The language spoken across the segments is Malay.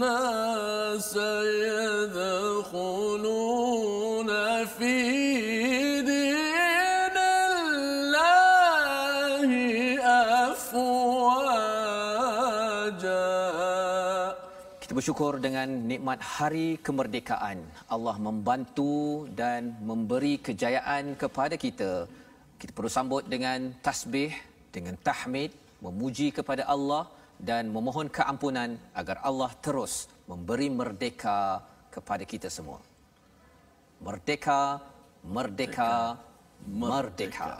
الناس يدخلون في دين الله أفواجا. Kita bersyukur dengan nikmat hari kemerdekaan. Allah membantu dan memberi kejayaan kepada kita. Kita perlu sambut dengan tasbih, dengan tahmid, memuji kepada Allah dan memohon keampunan agar Allah terus memberi merdeka kepada kita semua. Merdeka, merdeka, merdeka.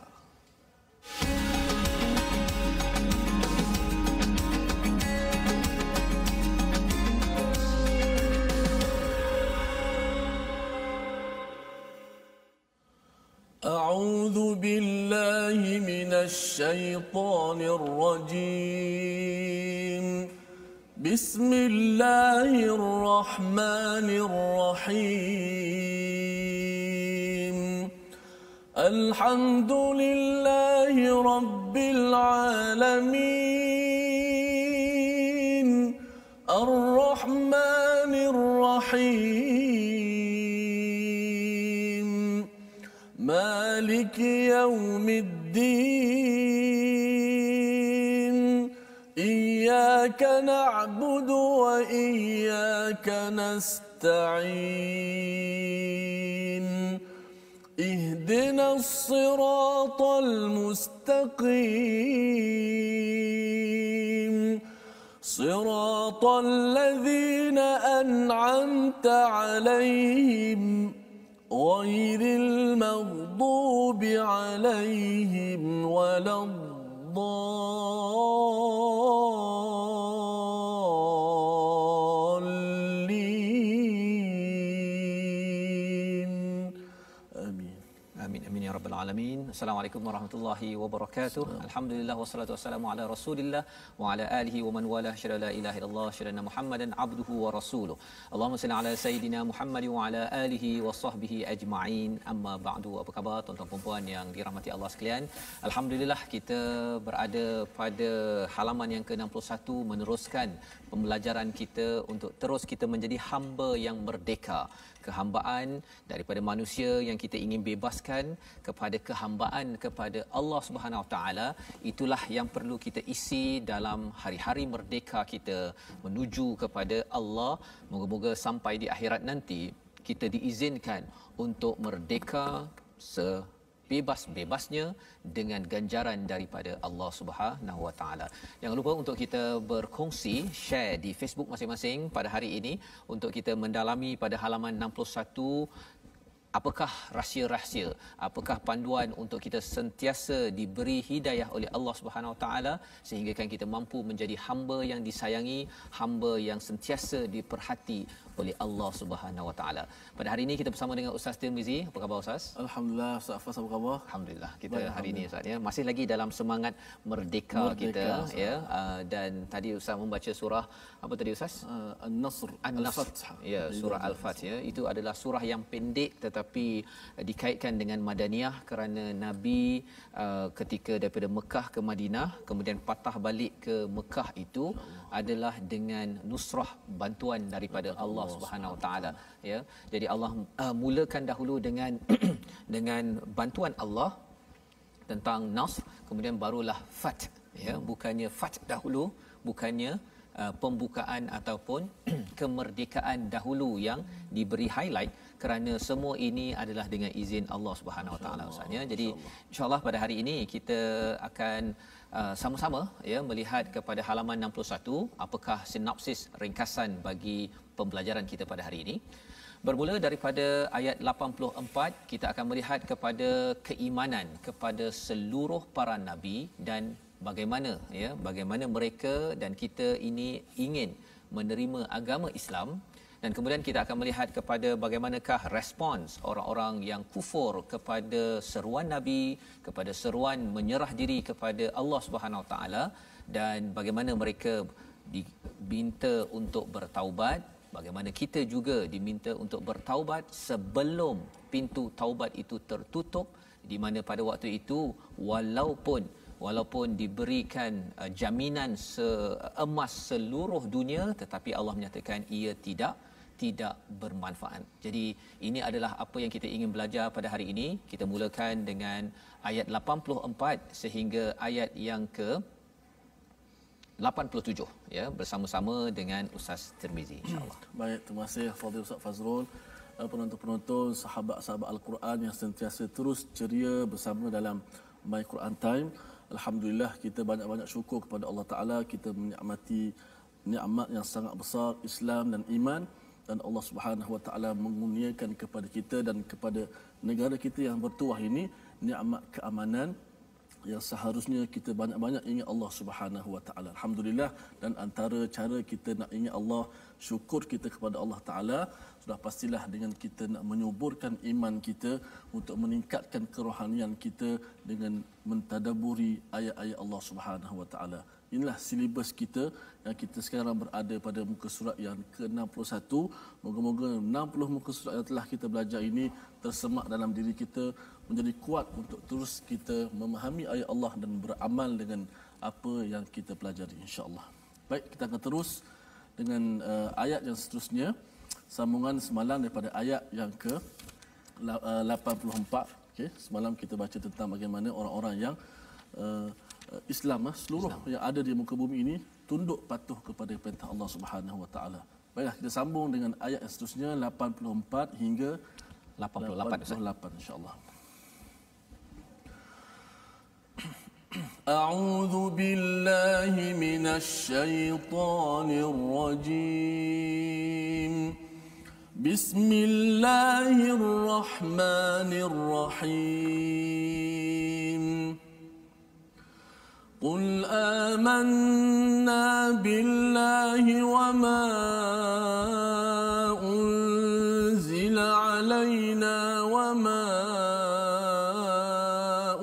أعوذ بالله من الشيطان الرجيم. بسم الله الرحمن الرحيم. الحمد لله رب العالمين الرحمن الرحيم مالك يوم الدين. إياك نعبد وإياك نستعين. اهدنا الصراط المستقيم صراط الذين أنعمت عليهم غير المغضوب عليهم ولا الضالين. آمين. Amin amin ya rabbal alamin. Assalamualaikum warahmatullahi wabarakatuh. Alhamdulillah wassalatu wassalamu ala Rasulillah wa ala alihi wa man wala syada la ilaha illallah syada Muhammadan abduhu wa rasuluh. Allahumma salli ala sayidina Muhammad wa ala alihi wa sahbihi ajma'in. Amma ba'du. Apa khabar tuan-tuan dan puan yang dirahmati Allah sekalian? Alhamdulillah kita berada pada halaman yang ke-61 meneruskan pembelajaran kita untuk terus kita menjadi hamba yang merdeka. Kehambaan daripada manusia yang kita ingin bebaskan kepada kehambaan kepada Allah Subhanahu Wa Taala, itulah yang perlu kita isi dalam hari-hari merdeka kita menuju kepada Allah. Moga-moga sampai di akhirat nanti kita diizinkan untuk merdeka bebas-bebasnya dengan ganjaran daripada Allah Subhanahu Wa Taala. Jangan lupa untuk kita berkongsi, share di Facebook masing-masing pada hari ini untuk kita mendalami pada halaman 61. Apakah rahsia-rahsia, apakah panduan untuk kita sentiasa diberi hidayah oleh Allah Subhanahu Wa Taala sehingga kan kita mampu menjadi hamba yang disayangi, hamba yang sentiasa diperhati oleh Allah Subhanahu Wa Taala. Pada hari ini kita bersama dengan Ustaz Tirmizi. Apa khabar Ustaz? Alhamdulillah. Ustaz Fas, apa khabar? Alhamdulillah. Kita hari ini Ustaz ya masih lagi dalam semangat merdeka kita Ustaz. Ya. Dan tadi Ustaz membaca surah apa tadi Ustaz? An-Nasr, Al-Fath. Ya, surah Al-Fath ya. Itu adalah surah yang pendek tetapi dikaitkan dengan Madaniyah kerana Nabi ketika daripada Mekah ke Madinah kemudian patah balik ke Mekah itu adalah dengan nusrah, bantuan daripada Allah Subhanahu Wa Taala ya. Jadi Allah mulakan dahulu dengan dengan bantuan Allah tentang Nasr, kemudian barulah Fath ya. Bukannya Fath dahulu, bukannya pembukaan ataupun kemerdekaan dahulu yang diberi highlight, kerana semua ini adalah dengan izin Allah Subhanahu Wa Taala Ustaz ya. Jadi insya-Allah pada hari ini kita akan sama-sama ya melihat kepada halaman 61, apakah sinopsis ringkasan bagi pembelajaran kita pada hari ini. Bermula daripada ayat 84, kita akan melihat kepada keimanan kepada seluruh para nabi dan bagaimana mereka dan kita ini ingin menerima agama Islam. Dan kemudian kita akan melihat kepada bagaimanakah respons orang-orang yang kufur kepada seruan Nabi, kepada seruan menyerah diri kepada Allah Subhanahu Wa Taala, dan bagaimana mereka diminta untuk bertaubat, bagaimana kita juga diminta untuk bertaubat sebelum pintu taubat itu tertutup, di mana pada waktu itu walaupun diberikan jaminan emas seluruh dunia, tetapi Allah menyatakan ia tidak bermanfaat. Jadi ini adalah apa yang kita ingin belajar pada hari ini. Kita mulakan dengan ayat 84 sehingga ayat yang ke 87 ya, bersama-sama dengan Ustaz Tirmizi insya-Allah. Baik, terima kasih Fadil Ustaz Fazrul. Penonton-penonton, sahabat-sahabat Al-Quran yang sentiasa terus ceria bersama dalam My Quran Time. Alhamdulillah, kita banyak-banyak syukur kepada Allah Taala, kita menikmati nikmat yang sangat besar Islam dan iman, dan Allah Subhanahu Wa Taala mengurniakan kepada kita dan kepada negara kita yang bertuah ini nikmat keamanan yang seharusnya kita banyak-banyak ingat Allah Subhanahu Wa Taala. Alhamdulillah, dan antara cara kita nak ingat Allah, syukur kita kepada Allah Taala, sudah pastilah dengan kita nak menyuburkan iman kita untuk meningkatkan kerohanian kita dengan mentadaburi ayat-ayat Allah Subhanahu Wa Taala. Inilah silibus kita yang kita sekarang berada pada muka surat yang ke-61. Moga-moga 60 muka surat yang telah kita belajar ini tersemak dalam diri kita, menjadi kuat untuk terus kita memahami ayat Allah dan beramal dengan apa yang kita pelajari, insya-Allah. Baik, kita akan terus dengan ayat yang seterusnya, sambungan semalam daripada ayat yang ke 84. Okey, semalam kita baca tentang bagaimana orang-orang yang Islam, seluruh Islam yang ada di muka bumi ini tunduk patuh kepada perintah Allah Subhanahu Wa Taala. Baiklah, kita sambung dengan ayat yang seterusnya 84 hingga 88 insya-Allah. أعوذ بالله من الشيطان الرجيم بسم الله الرحمن الرحيم قل آمنا بالله وما أنزل علينا وما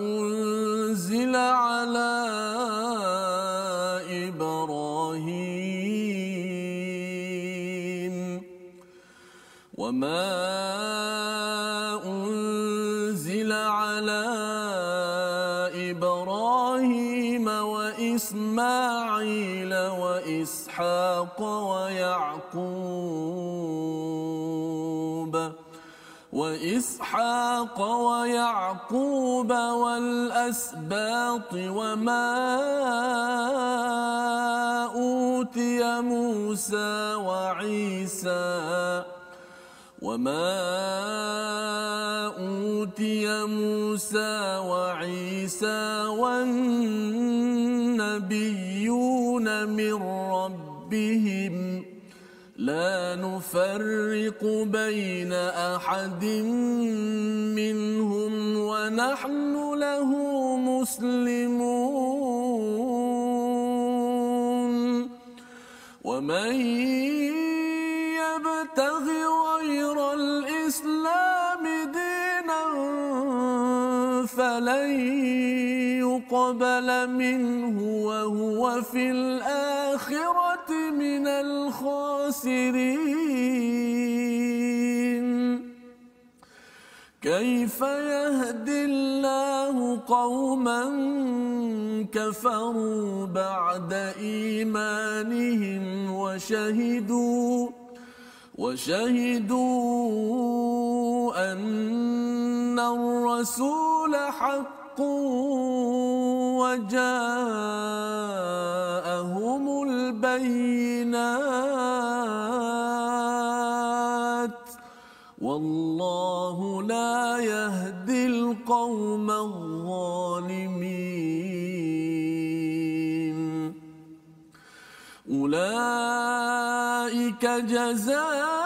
أنزل على إبراهيم وما أنزل على إبراهيم وإسماعيل وإسحاق ويعقوب والأسباط وما أوتي موسى وعيسى والنبيون من ربهم لا نفرق بين أحد منهم ونحن له مسلمون ومن يبتغ غير الإسلام دينا فلن يقبل منه وهو في الآخرة من الخاسرين كيف يهدي الله قوما كفروا بعد إيمانهم وشهدوا أن الرسول حق وجاءهم البينات والله لا يهدي القوم الظالمين أولئك جزاؤهم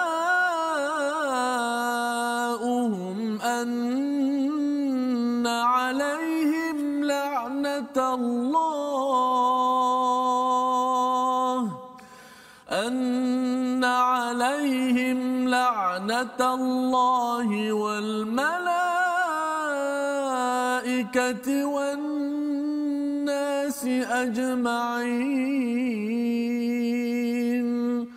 أن عليهم لعنة الله والملائكة والناس أجمعين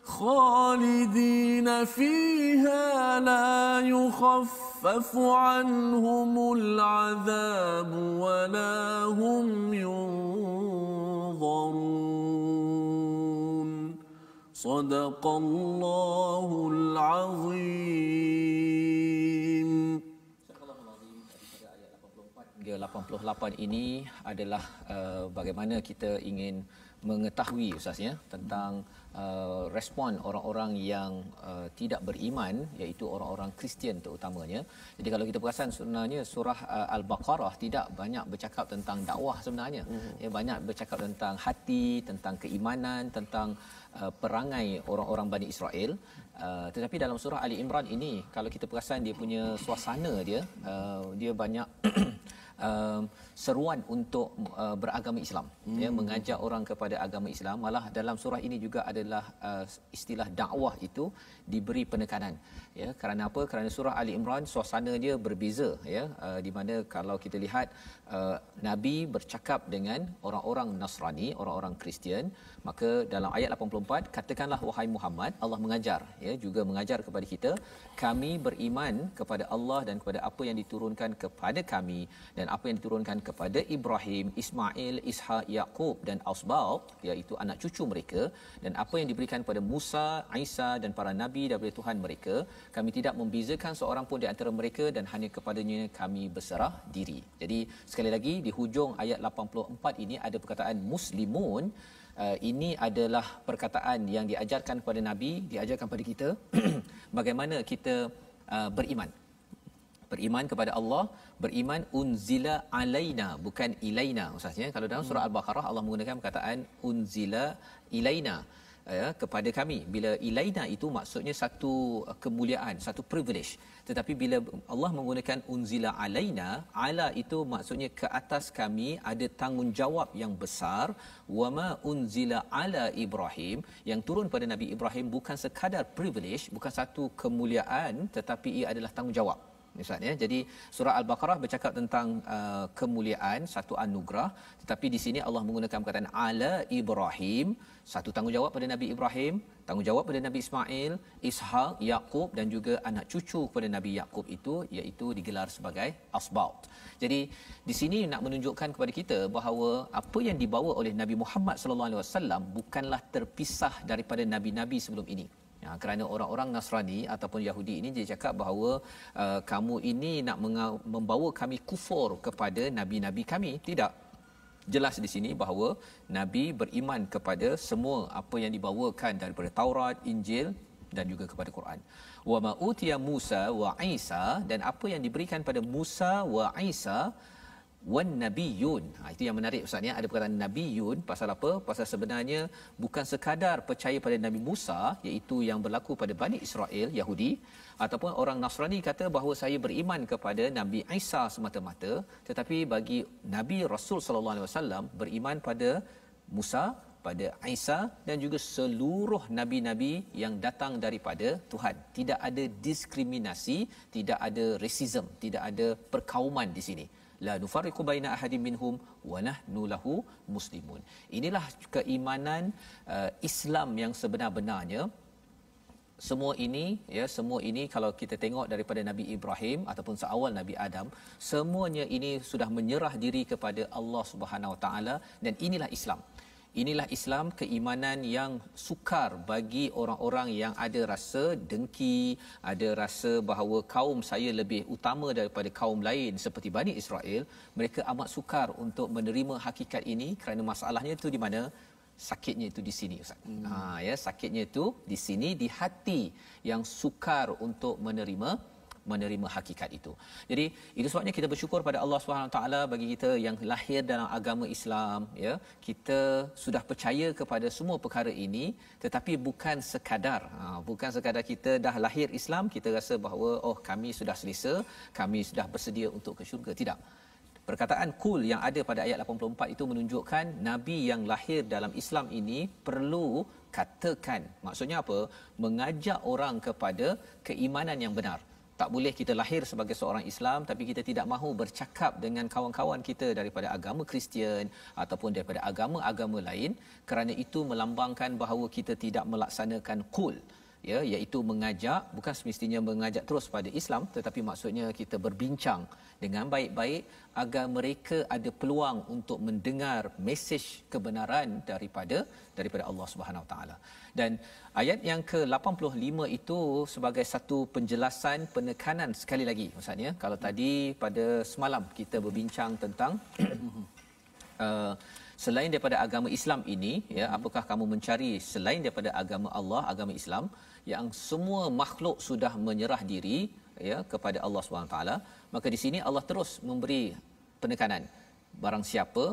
خالدين فيها لا يخفف يخفف عنهم العذاب ولا هم ينظرون صدق الله العظيم. 88 ini adalah bagaimana kita ingin mengetahui Ustaz ya tentang respon orang-orang yang tidak beriman, iaitu orang-orang Kristian terutamanya. Jadi kalau kita perasan sebenarnya surah Al-Baqarah tidak banyak bercakap tentang dakwah sebenarnya. Ya, banyak bercakap tentang hati, tentang keimanan, tentang perangai orang-orang Bani Israel. Tetapi dalam surah Ali Imran ini kalau kita perasan dia punya suasana dia banyak seruan untuk beragama Islam, ya, mengajak orang kepada agama Islam. Malah dalam surah ini juga adalah istilah dakwah itu diberi penekanan, ya. Kerana apa? Kerana surah Ali Imran suasana dia berbeza, ya, di mana kalau kita lihat Nabi bercakap dengan orang-orang Nasrani, orang-orang Kristian, maka dalam ayat 84 katakanlah wahai Muhammad, Allah mengajar, ya, juga mengajar kepada kita, kami beriman kepada Allah dan kepada apa yang diturunkan kepada kami dan apa yang diturunkan kepada Ibrahim, Ismail, Ishak, Yaqub dan Asbaq, iaitu anak cucu mereka, dan apa yang diberikan kepada Musa, Isa dan para nabi daripada Tuhan mereka. Kami tidak membezakan seorang pun di antara mereka dan hanya kepadanya kami berserah diri. Jadi sekali lagi di hujung ayat 84 ini ada perkataan muslimun. Ini adalah perkataan yang diajarkan kepada Nabi, diajarkan kepada kita bagaimana kita beriman. Beriman kepada Allah, beriman unzila alaina, bukan ilaina Ustaz, ya. Kalau dalam surah Al-Baqarah Allah menggunakan perkataan unzila ilaina, ya, kepada kami. Bila ilaina itu maksudnya satu kemuliaan, satu privilege. Tetapi bila Allah menggunakan unzila alaina, ala itu maksudnya ke atas kami ada tanggungjawab yang besar. Wama unzila ala Ibrahim, yang turun pada Nabi Ibrahim bukan sekadar privilege, bukan satu kemuliaan, tetapi ia adalah tanggungjawab. Misalnya, jadi surah Al-Baqarah bercakap tentang kemuliaan, satu anugerah, tetapi di sini Allah menggunakan perkataan ala Ibrahim, satu tanggungjawab pada Nabi Ibrahim, tanggungjawab pada Nabi Ismail, Ishak, Yaqub dan juga anak cucu kepada Nabi Yaqub itu, iaitu digelar sebagai asbaq. Jadi di sini nak menunjukkan kepada kita bahawa apa yang dibawa oleh Nabi Muhammad sallallahu alaihi wasallam bukanlah terpisah daripada nabi-nabi sebelum ini. Ya, kerana orang-orang Nasrani ataupun Yahudi ini dia cakap bahawa kamu ini nak membawa kami kufur kepada nabi-nabi kami. Tidak. Jelas di sini bahawa Nabi beriman kepada semua apa yang dibawakan daripada Taurat, Injil dan juga kepada Quran. Wa ma utiya Musa wa Isa, dan apa yang diberikan pada Musa wa Isa wan nabiyun. Itu yang menarik Ustaz, ya. Ada perkataan nabiyun pasal apa? Pasal sebenarnya bukan sekadar percaya pada Nabi Musa, iaitu yang berlaku pada Bani Israel Yahudi, ataupun orang Nasrani kata bahawa saya beriman kepada Nabi Isa semata-mata, tetapi bagi Nabi Rasul sallallahu alaihi wasallam beriman pada Musa, pada Isa dan juga seluruh nabi-nabi yang datang daripada Tuhan. Tidak ada diskriminasi, tidak ada racism, tidak ada perkauman di sini. La nufarriqu baina ahadin minhum wa nahnu lahu muslimun. Inilah keimanan Islam yang sebenar-benarnya. Semua ini, ya, semua ini kalau kita tengok daripada Nabi Ibrahim ataupun seawal Nabi Adam, semuanya ini sudah menyerah diri kepada Allah Subhanahu Wa Taala, dan inilah Islam. Inilah Islam, keimanan yang sukar bagi orang-orang yang ada rasa dengki, ada rasa bahawa kaum saya lebih utama daripada kaum lain seperti Bani Israel. Mereka amat sukar untuk menerima hakikat ini kerana masalahnya itu di mana? Sakitnya itu di sini Ustaz. Ya, sakitnya itu di sini, di hati yang sukar untuk menerima hakikat itu. Jadi itu sebabnya kita bersyukur pada Allah Subhanahu taala bagi kita yang lahir dalam agama Islam, ya. Kita sudah percaya kepada semua perkara ini, tetapi bukan sekadar kita dah lahir Islam kita rasa bahawa kami sudah selesa, kami sudah bersedia untuk ke syurga. Tidak. Perkataan kul yang ada pada ayat 84 itu menunjukkan Nabi yang lahir dalam Islam ini perlu katakan. Maksudnya apa? Mengajak orang kepada keimanan yang benar. Tak boleh kita lahir sebagai seorang Islam tapi kita tidak mahu bercakap dengan kawan-kawan kita daripada agama Kristian ataupun daripada agama-agama lain, kerana itu melambangkan bahawa kita tidak melaksanakan kul. ya, iaitu mengajak, bukan semestinya mengajak terus pada Islam, tetapi maksudnya kita berbincang dengan baik-baik agar mereka ada peluang untuk mendengar mesej kebenaran daripada Allah Subhanahu Wa Taala. Dan ayat yang ke-85 itu sebagai satu penjelasan penekanan sekali lagi Ustaz ya. Kalau tadi pada semalam kita berbincang tentang selain daripada agama Islam ini, ya, apakah kamu mencari selain daripada agama Allah, agama Islam yang semua makhluk sudah menyerah diri, ya, kepada Allah Subhanahu taala, maka di sini Allah terus memberi penekanan. Barang siapa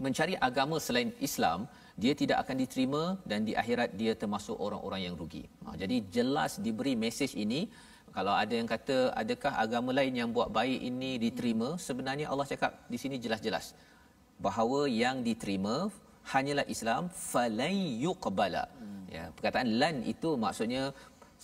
mencari agama selain Islam, dia tidak akan diterima dan di akhirat dia termasuk orang-orang yang rugi. Jadi jelas diberi mesej ini. Kalau ada yang kata adakah agama lain yang buat baik ini diterima, sebenarnya Allah cakap di sini jelas-jelas bahawa yang diterima hanyalah Islam, falan yuqbala. Ya, perkataan lan itu maksudnya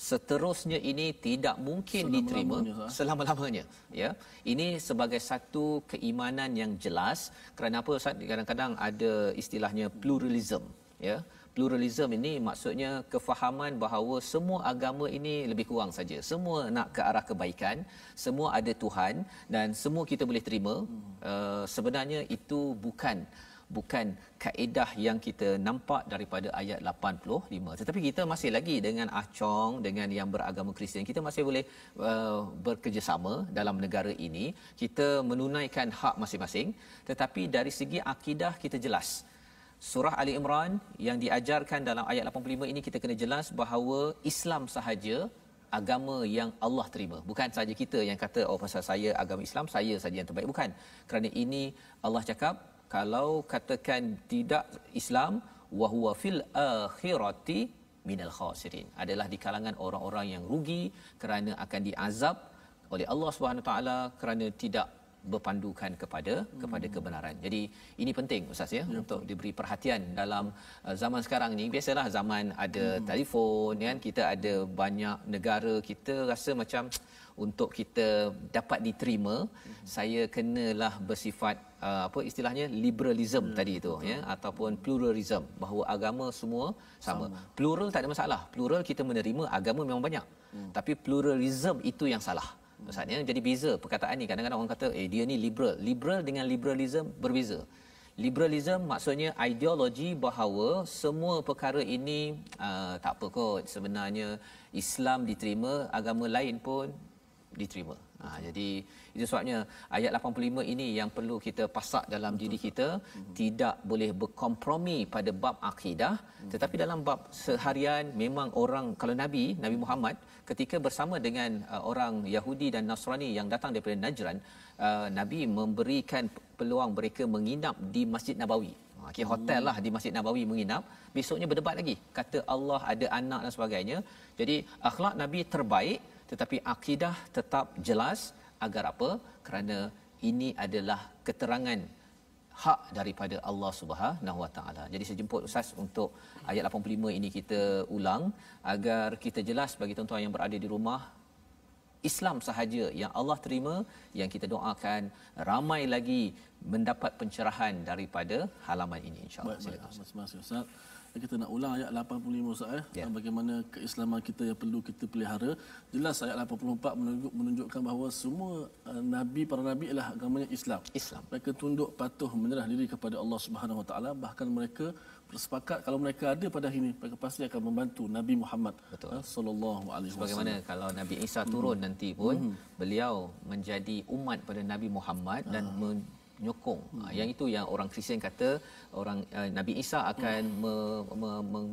seterusnya ini tidak mungkin diterima selama-lamanya, ya. Ini sebagai satu keimanan yang jelas. Kerana apa Ustaz? Kadang-kadang ada istilahnya pluralism, ya. Pluralism ini maksudnya kefahaman bahawa semua agama ini lebih kurang saja semua nak ke arah kebaikan, semua ada Tuhan dan semua kita boleh terima. Sebenarnya itu bukan kaedah yang kita nampak daripada ayat 85, tetapi kita masih lagi dengan Acong, dengan yang beragama Kristian, kita masih boleh bekerjasama dalam negara ini, kita menunaikan hak masing-masing. Tetapi dari segi akidah kita jelas, surah Ali Imran yang diajarkan dalam ayat 85 ini, kita kena jelas bahawa Islam sahaja agama yang Allah terima. Bukan saja kita yang kata oh pasal saya agama Islam saya saja yang terbaik, bukan. Kerana ini Allah cakap kalau katakan tidak Islam, wa huwa fil akhirati minal khasirin, adalah di kalangan orang-orang yang rugi kerana akan diazab oleh Allah Subhanahu taala kerana tidak berpandukan kepada kebenaran. Jadi ini penting Ustaz ya, untuk diberi perhatian dalam zaman sekarang ni. Biasalah zaman ada telefon kan, kita ada banyak negara, kita rasa macam untuk kita dapat diterima, saya kenalah bersifat apa istilahnya liberalism tadi itu, ya, ataupun pluralism, bahawa agama semua sama. Plural tak ada masalah. Plural kita menerima agama memang banyak. Tapi pluralism itu yang salah. Maksudnya jadi beza perkataan ni. Kadang-kadang orang kata dia ni liberal. Liberal dengan liberalism berbeza. Liberalism maksudnya ideologi bahawa semua perkara ini tak apa kot, sebenarnya Islam diterima, agama lain pun diterima. Jadi itu sebabnya ayat 85 ini yang perlu kita pasak dalam diri kita. Tidak boleh berkompromi pada bab akidah, tetapi dalam bab seharian memang orang, kalau Nabi Muhammad ketika bersama dengan orang Yahudi dan Nasrani yang datang daripada Najran, Nabi memberikan peluang mereka menginap di Masjid Nabawi. Kira hotel lah di Masjid Nabawi menginap. Besoknya berdebat lagi, kata Allah ada anak dan sebagainya. Jadi akhlak Nabi terbaik, tetapi akidah tetap jelas. Agar apa? Kerana ini adalah keterangan hak daripada Allah Subhanahu Wa Taala. Jadi saya jemput Ustaz untuk ayat 85 ini kita ulang agar kita jelas bagi tuan-tuan yang berada di rumah, Islam sahaja yang Allah terima, yang kita doakan ramai lagi mendapat pencerahan daripada halaman ini, insya-Allah. Terima kasih Ustaz. Kita nak ulang ayat 85 Ustaz bagaimana keislaman kita yang perlu kita pelihara. Jelas ayat 84 menunjukkan bahawa semua para nabi ialah agamanya Islam. Mereka tunduk patuh menyerah diri kepada Allah Subhanahu Wa Taala, bahkan mereka bersepakat kalau mereka ada pada hari ini mereka pasti akan membantu Nabi Muhammad sallallahu alaihi wasallam. Bagaimana kalau Nabi Isa turun nanti pun beliau menjadi umat pada Nabi Muhammad dan menyokong. Yang itu yang orang Kristian kata orang Nabi Isa akan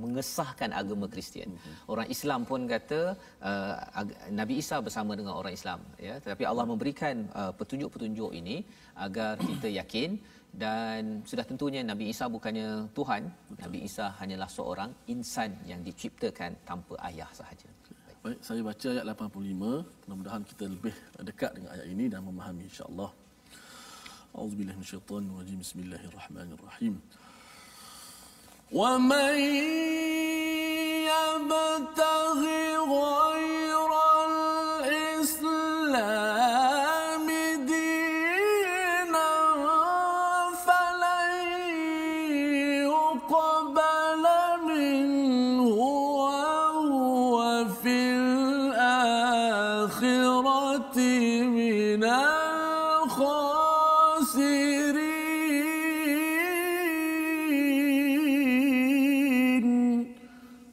mengesahkan agama Kristian. Orang Islam pun kata Nabi Isa bersama dengan orang Islam, ya. Tetapi Allah memberikan petunjuk-petunjuk ini agar kita yakin. Dan sudah tentunya Nabi Isa bukannya Tuhan. Nabi Isa hanyalah seorang insan yang diciptakan tanpa ayah sahaja. Baik, saya baca ayat 85. Mudah-mudahan kita lebih dekat dengan ayat ini dan memahami, insya-Allah. A'udzubillahi minasyaitonir rajim. Bismillahirrahmanirrahim. Wa man yabtaghi ghairal Islam dinan falan yuqbala minhu wa huwa من الخاسرين.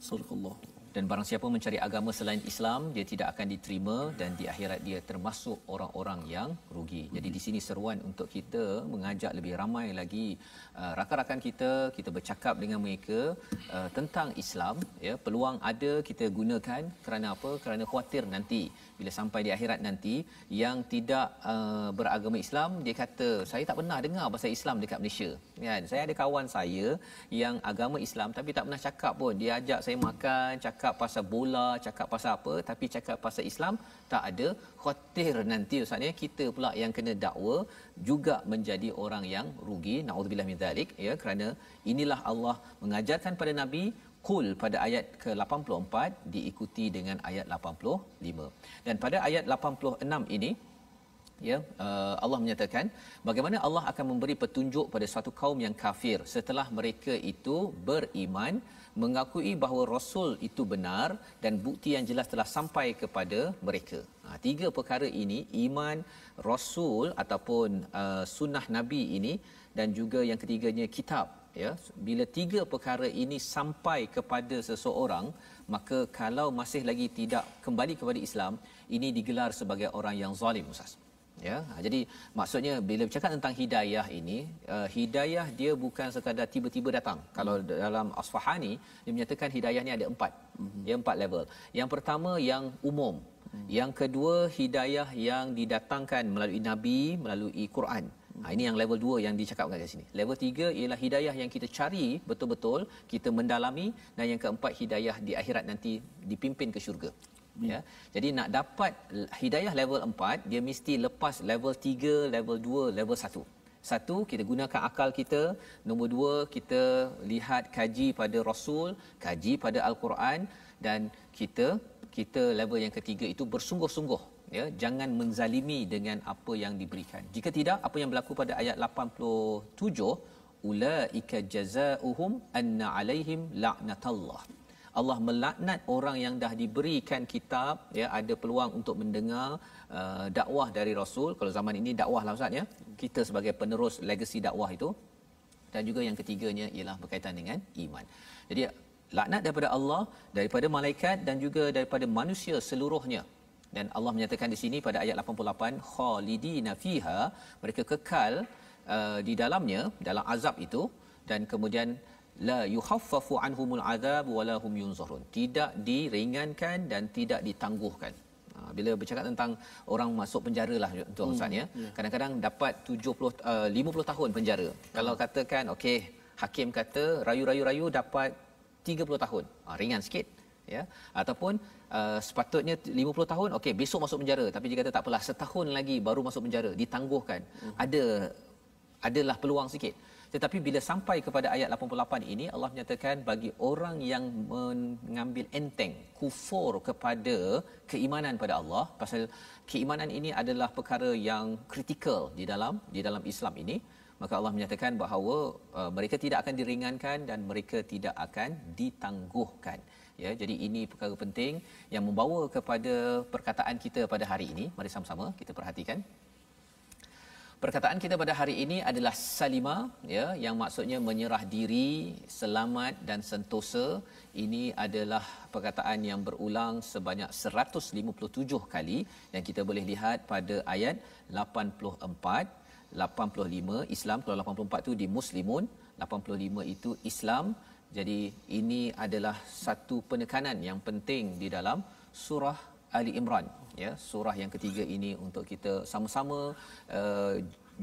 صدق الله. Dan barang siapa mencari agama selain Islam, dia tidak akan diterima dan di akhirat dia termasuk orang-orang yang rugi. Jadi di sini seruan untuk kita mengajak lebih ramai lagi rakan-rakan kita bercakap dengan mereka tentang Islam, ya. Peluang ada, kita gunakan. Kerana apa? Kerana khuatir nanti bila sampai di akhirat nanti yang tidak beragama Islam, dia kata saya tak pernah dengar pasal Islam dekat Malaysia, kan. Saya ada kawan saya yang agama Islam tapi tak pernah cakap pun. Dia ajak saya makan, cakap pasal bola, cakap pasal apa, tapi cakap pasal Islam tak ada. Khawatir nanti ustaz, kita pula yang kena dakwa juga menjadi orang yang rugi. Naudzubillah min zalik, ya. Kerana inilah Allah mengajarkan pada Nabi Qul pada ayat ke-84 diikuti dengan ayat 85. Dan pada ayat 86 ini, ya, Allah menyatakan bagaimana Allah akan memberi petunjuk pada suatu kaum yang kafir setelah mereka itu beriman, mengakui bahawa rasul itu benar dan bukti yang jelas telah sampai kepada mereka. Tiga perkara ini, iman, rasul ataupun sunnah nabi ini, dan juga yang ketiganya kitab, ya. Bila tiga perkara ini sampai kepada seseorang, maka kalau masih lagi tidak kembali kepada Islam, ini digelar sebagai orang yang zalim, ustaz. Ya, jadi maksudnya bila bercakap tentang hidayah ini, hidayah dia bukan sekadar tiba-tiba datang. Kalau dalam Asfahani dia menyatakan hidayah ni ada 4. Ya, 4 level. Yang pertama yang umum. Yang kedua hidayah yang didatangkan melalui nabi, melalui Quran. Ini yang level 2 yang dicakapkan kat sini. Level 3 ialah hidayah yang kita cari betul-betul, kita mendalami, dan yang keempat hidayah di akhirat nanti dipimpin ke syurga. Ya. Jadi nak dapat hidayah level 4, dia mesti lepas level 3, level 2, level 1. Satu, kita gunakan akal kita. Nombor 2, kita lihat kaji pada Rasul, kaji pada Al-Quran, dan kita level yang ketiga itu bersungguh-sungguh, ya, jangan menzalimi dengan apa yang diberikan. Jika tidak, apa yang berlaku pada ayat 87, ulaika jazaohum anna alaihim la'natallah. Allah melaknat orang yang dah diberikan kitab, ya, ada peluang untuk mendengar dakwah dari Rasul. Kalau zaman ini dakwah lah ustaz, ya. Kita sebagai penerus legasi dakwah itu. Dan juga yang ketiganya ialah berkaitan dengan iman. Jadi laknat daripada Allah, daripada malaikat dan juga daripada manusia seluruhnya. Dan Allah menyatakan di sini pada ayat 88, khalidina fiha, mereka kekal di dalamnya, dalam azab itu. Dan kemudian la yukhaffafu anhumul azab wala hum yunzarun, tidak diringankan dan tidak ditangguhkan. Bila bercakap tentang orang masuk penjara lah tuan ustaz, ya. Kadang-kadang dapat 50 tahun penjara. Kalau katakan okey, hakim kata rayu dapat 30 tahun. Ringan sikit, ya. Ataupun sepatutnya 50 tahun, okey besok masuk penjara, tapi dia kata tak apalah, setahun lagi baru masuk penjara, ditangguhkan. Adalah peluang sikit. Tetapi bila sampai kepada ayat 88 ini, Allah menyatakan bagi orang yang mengambil enteng, kufur kepada keimanan pada Allah, pasal keimanan ini adalah perkara yang kritikal di dalam Islam ini, maka Allah menyatakan bahawa mereka tidak akan diringankan dan mereka tidak akan ditangguhkan. Ya, jadi ini perkara penting yang membawa kepada perkataan kita pada hari ini. Mari sama-sama kita perhatikan. Perkataan kita pada hari ini adalah salima, ya, yang maksudnya menyerah diri, selamat dan sentosa. Ini adalah perkataan yang berulang sebanyak 157 kali dan kita boleh lihat pada ayat 84, 85 Islam. Kalau 84 tu di Muslimun, 85 itu Islam. Jadi ini adalah satu penekanan yang penting di dalam surah Ali Imran, ya, surah yang ketiga ini, untuk kita sama-sama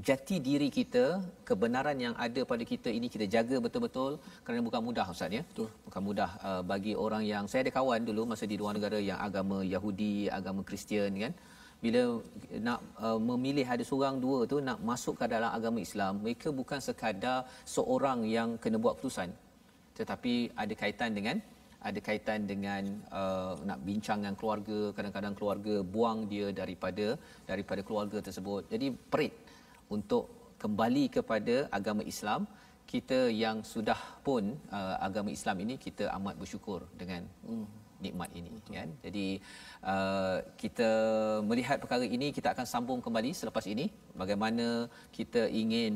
jati diri kita, kebenaran yang ada pada kita ini kita jaga betul-betul, kerana bukan mudah ustaz, ya. Betul. Bukan mudah bagi orang yang, saya ada kawan dulu masa di luar negara yang agama Yahudi, agama Kristian, kan. Bila nak memilih ada seorang dua tu nak masuk ke dalam agama Islam, mereka bukan sekadar seorang yang kena buat keputusan, tetapi ada kaitan dengan nak bincang dengan keluarga. Kadang-kadang keluarga buang dia daripada keluarga tersebut. Jadi perit untuk kembali kepada agama Islam. Kita yang sudah pun agama Islam ini, kita amat bersyukur dengan nikmat ini kan. Jadi kita melihat perkara ini, kita akan sambung kembali selepas ini bagaimana kita ingin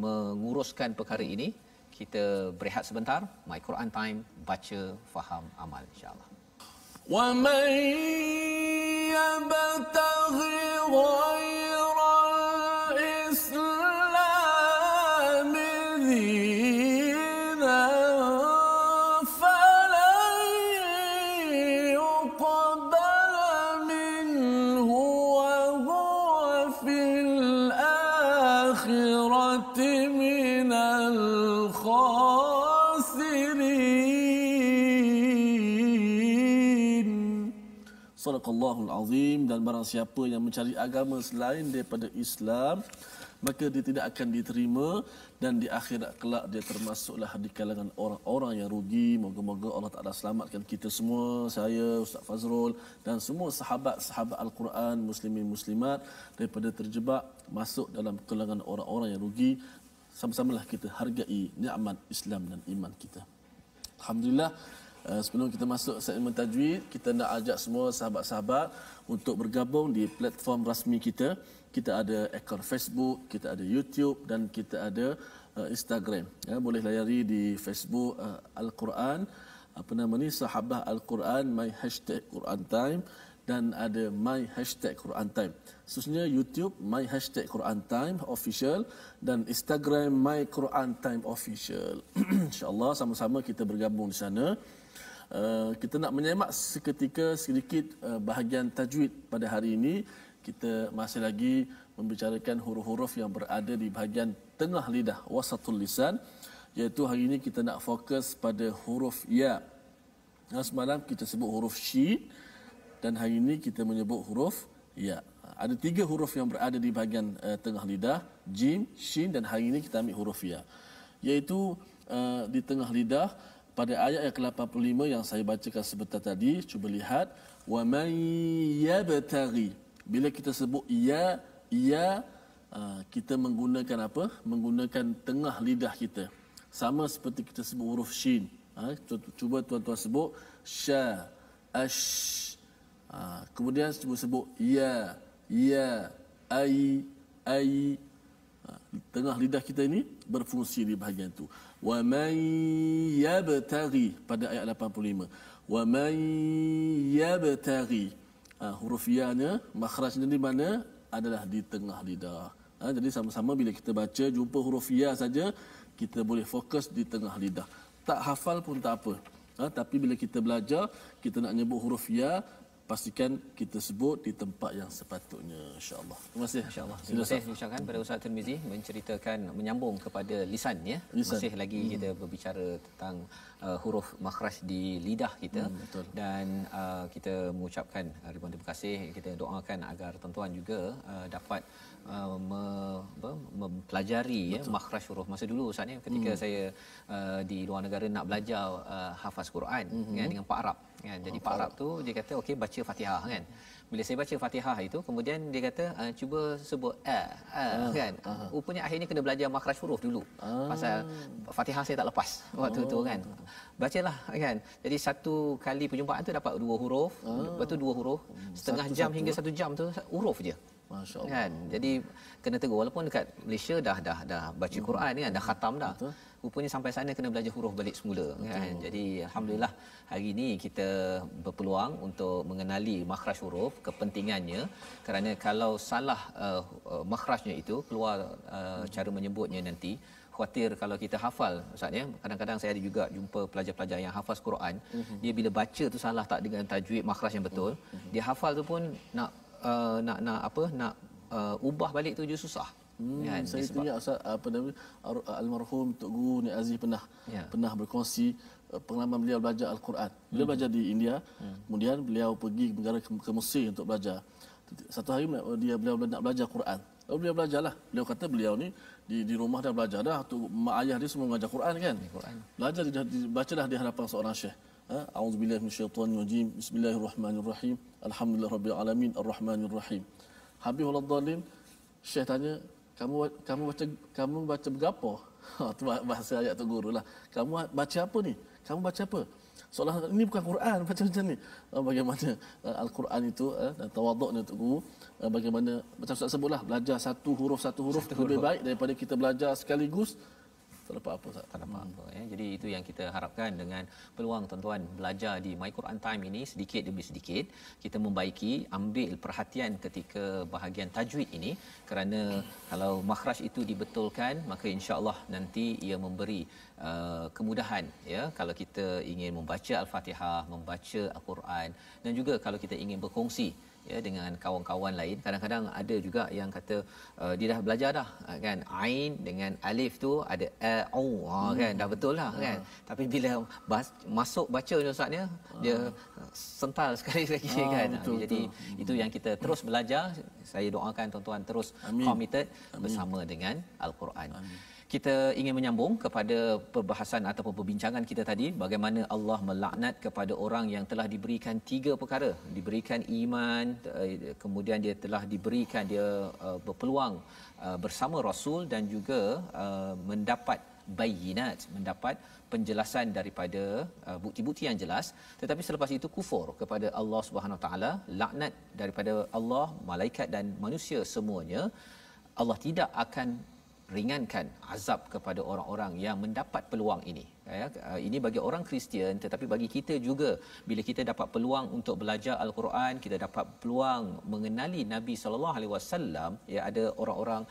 menguruskan perkara ini. Kita berehat sebentar. My Quran Time, baca, faham, amal, insya-Allah. Wa man yabtaghi ghayra al-islam dinan falan yuqbal minhu wa huwa fil akhirati minal khasirin. Sadaqallahul azim. Dan barang siapa yang mencari agama selain daripada Islam, maka dia tidak akan diterima, dan di akhirat kelak dia termasuklah di kalangan orang-orang yang rugi. Moga-moga Allah Taala selamatkan kita semua, saya, Ustaz Fazrul dan semua sahabat-sahabat Al-Quran, muslimin muslimat, daripada terjebak masuk dalam kalangan orang-orang yang rugi. Sama-samalah kita hargai nikmat Islam dan iman kita. Alhamdulillah. Sebelum kita masuk segmen tajwid, kita nak ajak semua sahabat-sahabat untuk bergabung di platform rasmi kita. Kita ada akaun Facebook, kita ada YouTube dan kita ada Instagram. Ya, boleh layari di Facebook Al-Quran, apa nama ni, Sahabah Al-Quran, my hashtag Quran Time, dan ada my hashtag Quran Time. Khususnya YouTube my hashtag Quran Time official dan Instagram my Quran Time official. InsyaAllah sama-sama kita bergabung di sana. Kita nak menyemak seketika sedikit bahagian tajwid pada hari ini. Kita masih lagi membicarakan huruf-huruf yang berada di bahagian tengah lidah, wasatul lisan, iaitu hari ini kita nak fokus pada huruf ya. Semalam kita sebut huruf shin dan hari ini kita menyebut huruf ya. Ada 3 huruf yang berada di bahagian tengah lidah, jim, shin, dan hari ini kita ambil huruf ya. Iaitu di tengah lidah pada ayat yang ke-85 yang saya bacakan sebentar tadi. Cuba lihat, wa man yabtaghi. Bila kita sebut ya, kita menggunakan apa? Menggunakan tengah lidah kita. Sama seperti kita sebut huruf shin. Cuba tuan-tuan sebut sya, ash. Kemudian cuba sebut ya, ai. Tengah lidah kita ini berfungsi di bahagian itu. Wa man yabtaghi pada ayat 85. Wa man yabtaghi. Huruf ya-nya, makhrajnya di mana? Adalah di tengah lidah. Jadi sama-sama bila kita baca jumpa huruf ya saja, kita boleh fokus di tengah lidah. Tak hafal pun tak apa. Tapi bila kita belajar, kita nak nyebut huruf ya, pastikan kita sebut di tempat yang sepatutnya, insya-Allah. Terima kasih. Insya-Allah. Terima kasih diucapkan pada Ustaz Tirmizi menceritakan, menyambung kepada lisan ya. Masih lagi kita berbicara tentang huruf makhraj di lidah kita. Dan kita mengucapkan ribuan terima kasih. Kita doakan agar tuan-tuan juga dapat mempelajari ya makhraj huruf. Masa dulu Ustaz ni ketika saya di luar negara nak belajar hafaz Quran kan, dengan Pak Arab kan. Jadi Pak Arab tu dia kata okey baca Fatihah kan. Bila saya baca Fatihah itu, kemudian dia kata cuba sebut kan. Rupanya akhirnya kena belajar makhraj huruf dulu. Pasal Fatihah saya tak lepas waktu tu kan. Bacalah kan. Jadi satu kali perjumpaan tu dapat 2 huruf, lepas tu 2 huruf, setengah jam hingga 1 jam tu huruf je. Masya-Allah. Kan. Jadi kena tegur, walaupun dekat Malaysia dah baca Quran kan, dah khatam dah. Betul. Rupanya sampai sana kena belajar huruf balik semula kan. Jadi alhamdulillah hari ini kita berpeluang untuk mengenali makhraj huruf, kepentingannya, kerana kalau salah makhrajnya itu keluar cara menyebutnya nanti, khawatir kalau kita hafal Ustaz ya. Kadang-kadang saya ada juga jumpa pelajar-pelajar yang hafaz Quran, dia bila baca tu salah tak dengan tajwid makhraj yang betul, dia hafal tu pun nak ubah balik tu je susah. Kan, saya teringat Ustaz almarhum Tok Guru Nik Aziz pernah berkongsi pengalaman beliau belajar Al-Quran. Beliau belajar di India, kemudian beliau pergi negara ke Mesir untuk belajar. Satu hari beliau nak belajar Quran. Lalu beliau belajarlah. Beliau kata beliau ni di rumah dah belajar dah, tu mak ayah dia semua mengajar Quran kan. Belajar bacalah di hadapan seorang syekh. A'udzubillahi minasyaitonirrajim. Bismillahirrahmanirrahim. Alhamdulillahirabbil alamin arrahmanirrahim. Habis waladhdallin. Syekh tanya, kamu baca berapa? Tu bahasa ayat tu gurulah. Kamu baca apa ni? Kamu baca apa? Seolah ini bukan Quran macam ni. Bagaimana Al-Quran itu dan tawaduknya untuk guru, bagaimana macam Ustaz sebutlah, belajar satu huruf lebih baik daripada kita belajar sekaligus tak dapat apa Ustaz. Tak dapat apa ya. Jadi itu yang kita harapkan dengan peluang tuan-tuan belajar di My Quran Time ini, sedikit demi sedikit kita membaiki, ambil perhatian ketika bahagian tajwid ini, kerana kalau makhraj itu dibetulkan maka insya-Allah nanti ia memberi kemudahan ya kalau kita ingin membaca Al-Fatihah, membaca Al-Quran, dan juga kalau kita ingin berkongsi ya dengan kawan-kawan lain. Kadang-kadang ada juga yang kata dia dah belajar dah kan, ain dengan alif tu ada au kan, dah betul lah kan, tapi bila masuk baca ni ustaznya dia sental sekali lagi kan. Betul, jadi betul. itu yang kita terus belajar. Saya doakan tuan-tuan terus committed bersama dengan Al-Quran. Kita ingin menyambung kepada perbahasan ataupun perbincangan kita tadi, bagaimana Allah melaknat kepada orang yang telah diberikan 3 perkara, diberikan iman, kemudian dia telah diberikan dia berpeluang bersama Rasul, dan juga mendapat bayinat, mendapat penjelasan daripada bukti-bukti yang jelas, tetapi selepas itu kufur kepada Allah Subhanahu Wa Taala, laknat daripada Allah, malaikat dan manusia semuanya. Allah tidak akan ringankan azab kepada orang-orang yang mendapat peluang ini. Ini bagi orang Kristian, tetapi bagi kita juga, bila kita dapat peluang untuk belajar Al-Quran, kita dapat peluang mengenali Nabi sallallahu alaihi wasallam. Ya, ada orang-orang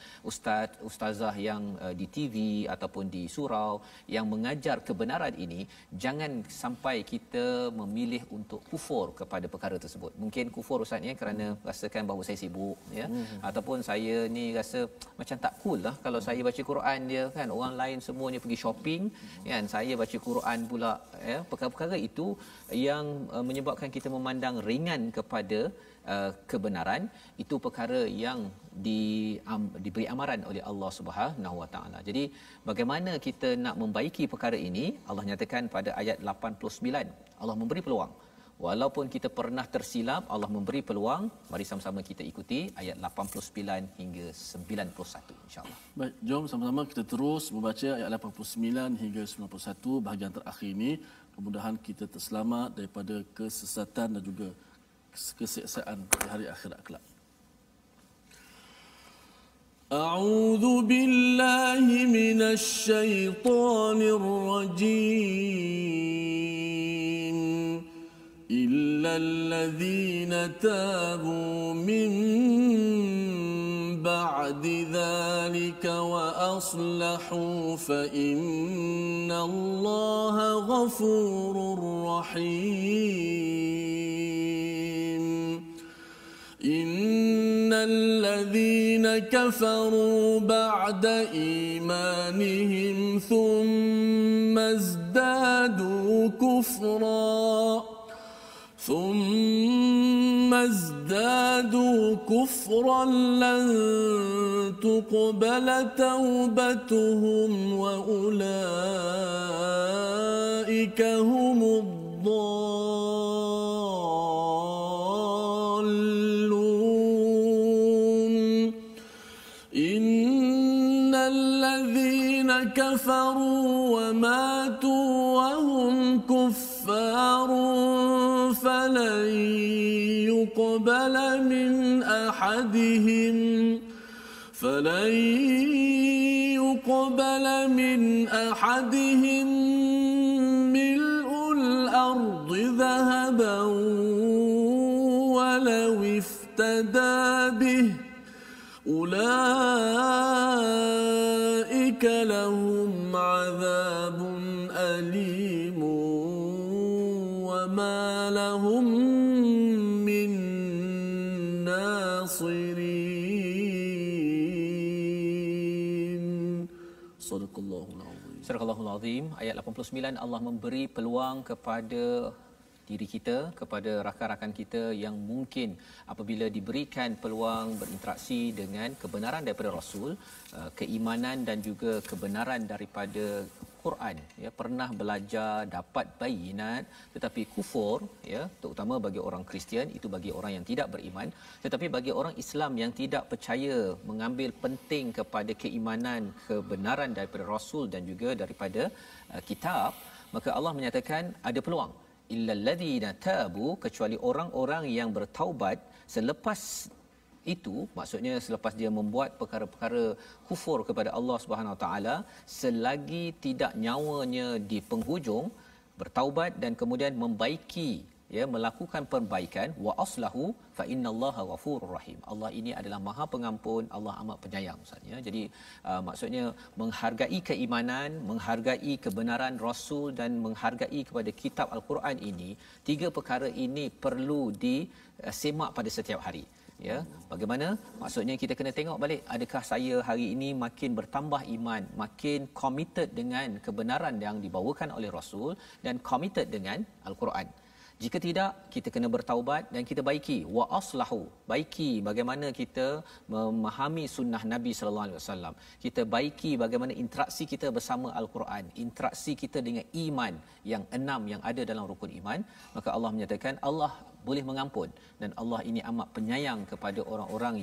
ustazah yang di TV ataupun di surau yang mengajar kebenaran ini. Jangan sampai kita memilih untuk kufur kepada perkara tersebut. Mungkin kufur ustaznya kerana rasakan bahawa saya sibuk ya, ataupun saya ni rasa macam tak cool lah kalau saya baca Quran dia kan, orang lain semuanya pergi shopping kan, saya baca Quran pula ya. Perkara-perkara itu yang menyebabkan kita memandang ringan kepada kebenaran, itu perkara yang diberi amaran oleh Allah Subhanahu Wa Taala. Jadi bagaimana kita nak membaiki perkara ini? Allah nyatakan pada ayat 89, Allah memberi peluang. Walaupun kita pernah tersilap, Allah memberi peluang. Mari sama-sama kita ikuti ayat 89 hingga 91 insya-Allah. Baik, jom sama-sama kita terus membaca ayat 89 hingga 91 bahagian terakhir ini. Mudah-mudahan kita terselamat daripada kesesatan dan juga kesiksaan di hari akhirat kelak. A'udzu billahi minasy syaithanir rajim. إلا الذين تابوا من بعد ذلك وأصلحوا فإن الله غفور رحيم. إن الذين كفروا بعد إيمانهم ثم ازدادوا كفرا لن تقبل توبتهم وأولئك هم الضالون. إن الذين كفروا وماتوا وهم كفار فلن يقبل من أحدهم ملء الأرض ذهبا ولو افتدى به أولئك لهم عذاب أليم وما لهم من ناصرين. صدق الله العظيم. Surahul Azim ayat 89, Allah memberi peluang kepada diri kita, kepada rakan-rakan kita yang mungkin apabila diberikan peluang berinteraksi dengan kebenaran daripada Rasul, keimanan dan juga kebenaran daripada Quran ya, pernah belajar, dapat bayinat, tetapi kufur ya, terutama bagi orang Kristian, itu bagi orang yang tidak beriman. Tetapi bagi orang Islam yang tidak percaya, mengambil penting kepada keimanan, kebenaran daripada Rasul dan juga daripada kitab, maka Allah menyatakan ada peluang illal ladzina tabu, kecuali orang-orang yang bertaubat selepas itu, maksudnya selepas dia membuat perkara-perkara kufur kepada Allah Subhanahu Wa Taala, selagi tidak nyawanya di penghujung, bertaubat dan kemudian membaiki, ya, melakukan perbaikan, wa aslahu fa innallaha ghafurur rahim. Allah ini adalah Maha Pengampun, Allah amat penyayang, Ustaz, ya. Jadi maksudnya menghargai keimanan, menghargai kebenaran Rasul dan menghargai kepada kitab Al-Quran ini, tiga perkara ini perlu disemak pada setiap hari. Ya, bagaimana? Maksudnya kita kena tengok balik, adakah saya hari ini makin bertambah iman, makin committed dengan kebenaran yang dibawakan oleh Rasul dan committed dengan Al-Quran. Jika tidak, kita kena bertaubat dan kita baiki, wa aslahu, baiki bagaimana kita memahami sunnah Nabi sallallahu alaihi wasallam. Kita baiki bagaimana interaksi kita bersama Al-Quran, interaksi kita dengan iman yang 6 yang ada dalam rukun iman. Maka Allah menyatakan Allah boleh mengampun dan Allah ini amat penyayang kepada orang-orang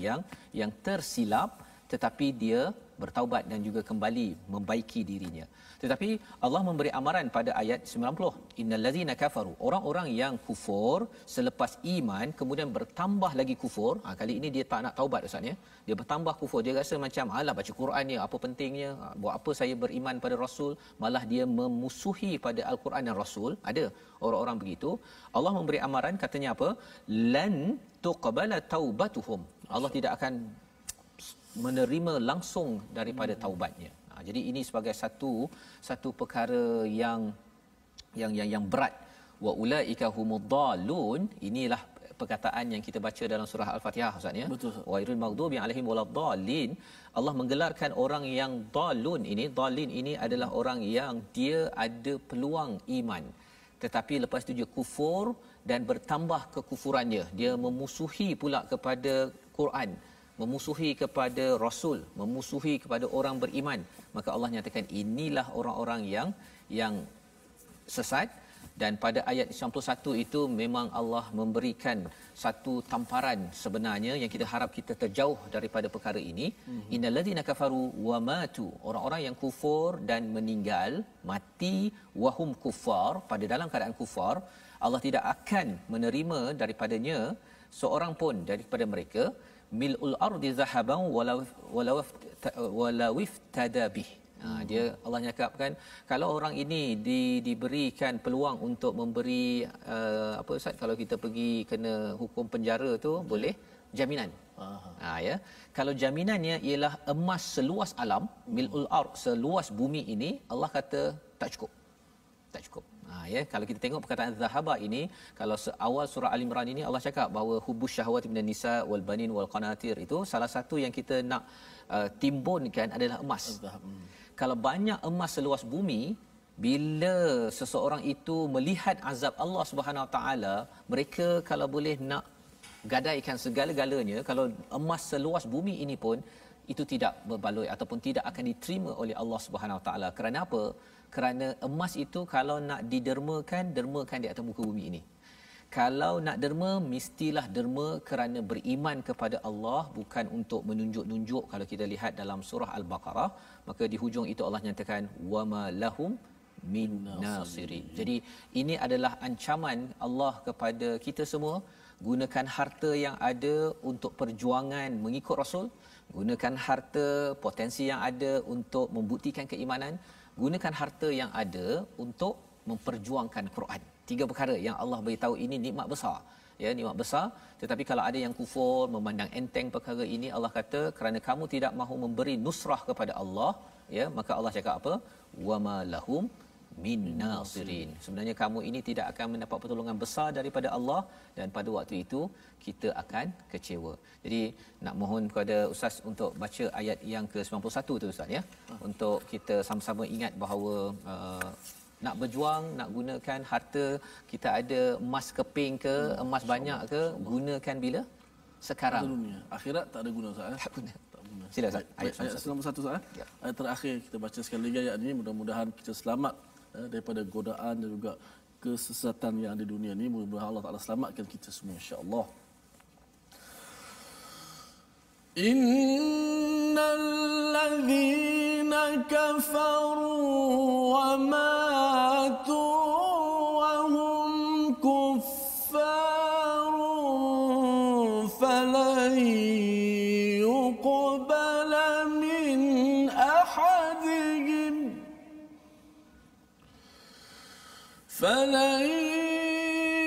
yang tersilap tetapi dia bertaubat dan juga kembali membaiki dirinya. Tetapi Allah memberi amaran pada ayat 90, innallazina kafaru, orang-orang yang kufur selepas iman kemudian bertambah lagi kufur. Kali ini dia tak nak taubat, Ustaz, ya. Dia bertambah kufur, dia rasa macam alah baca Quran ni apa pentingnya, buat apa saya beriman pada Rasul, malah dia memusuhi pada Al-Quran dan Rasul. Ada orang-orang begitu. Allah memberi amaran, katanya apa? Lan tuqbala taubatuhum, Allah tidak akan menerima langsung daripada taubatnya. Jadi ini sebagai satu perkara yang berat. Wa ulaika humuddallun, inilah perkataan yang kita baca dalam surah Al-Fatihah, Ustaz, ya. Wairul maghdubi alaihim waladdallin. Allah menggelarkan orang yang dallun ini, dallin ini adalah orang yang dia ada peluang iman, tetapi lepas itu dia kufur dan bertambah kekufurannya. Dia memusuhi pula kepada Quran, memusuhi kepada Rasul, memusuhi kepada orang beriman. Maka Allah nyatakan inilah orang-orang yang sesat. Dan pada ayat 91 itu memang Allah memberikan satu tamparan sebenarnya yang kita harap kita terjauh daripada perkara ini. Innalladzina kafaru wa matu, orang-orang yang kufur dan meninggal, mati wahum kuffar, pada dalam keadaan kufar, Allah tidak akan menerima daripadanya seorang pun daripada mereka mil'ul ardi zahaban walau iftada bih. Dia Allah nyakapkan kalau orang ini diberikan peluang untuk memberi apa, Ustaz, kalau kita pergi kena hukum penjara tu boleh jaminan. Ya, kalau jaminannya ialah emas seluas alam, mil'ul ard, seluas bumi ini, Allah kata tak cukup. Tak cukup. Ya, kalau kita tengok perkataan zahaba ini, kalau awal surah Al-Imran ini Allah cakap bahawa hubus syahwat minan nisa wal banin wal qanatir, itu salah satu yang kita nak timbunkan adalah emas. Kalau banyak emas seluas bumi, bila seseorang itu melihat azab Allah Subhanahu Wa Taala, mereka kalau boleh nak gadaikan segala-galanya, kalau emas seluas bumi ini pun itu tidak berbaloi ataupun tidak akan diterima oleh Allah Subhanahu Wa Taala. Kerana apa? Kerana emas itu kalau nak didermakan, dermakan di atas muka bumi ini. Kalau nak derma, mestilah derma kerana beriman kepada Allah, bukan untuk menunjuk-nunjuk. Kalau kita lihat dalam surah Al-Baqarah, maka di hujung itu Allah nyatakan wama lahum min nasirin. Jadi ini adalah ancaman Allah kepada kita semua. Gunakan harta yang ada untuk perjuangan mengikut Rasul, gunakan harta potensi yang ada untuk membuktikan keimanan, gunakan harta yang ada untuk memperjuangkan Quran. Tiga perkara yang Allah beritahu ini nikmat besar. Ya, nikmat besar. Tetapi kalau ada yang kufur, memandang enteng perkara ini, Allah kata kerana kamu tidak mahu memberi nusrah kepada Allah, ya, maka Allah cakap apa? Wama lahum min nasirin. Sebenarnya kamu ini tidak akan mendapat pertolongan besar daripada Allah, dan pada waktu itu kita akan kecewa. Jadi nak mohon kepada Ustaz untuk baca ayat yang ke-91 tu, Ustaz, ya. Untuk kita sama-sama ingat bahawa nak berjuang, nak gunakan harta, kita ada emas keping ke, emas banyak ke, gunakan bila? Sekarang. Dunia. Akhirat tak ada guna, Ustaz. Tak guna. Sila, Ustaz. Ayat 91, Ustaz. Ya. Ayat terakhir kita baca sekali lagi ayat ini, mudah-mudahan kita selamat daripada godaan dan juga kesesatan yang ada di dunia ini. Mudah-mudahan Allah Taala selamatkan kita semua, insya-Allah. Innal ladzina kafaru wa matu wa hum فلن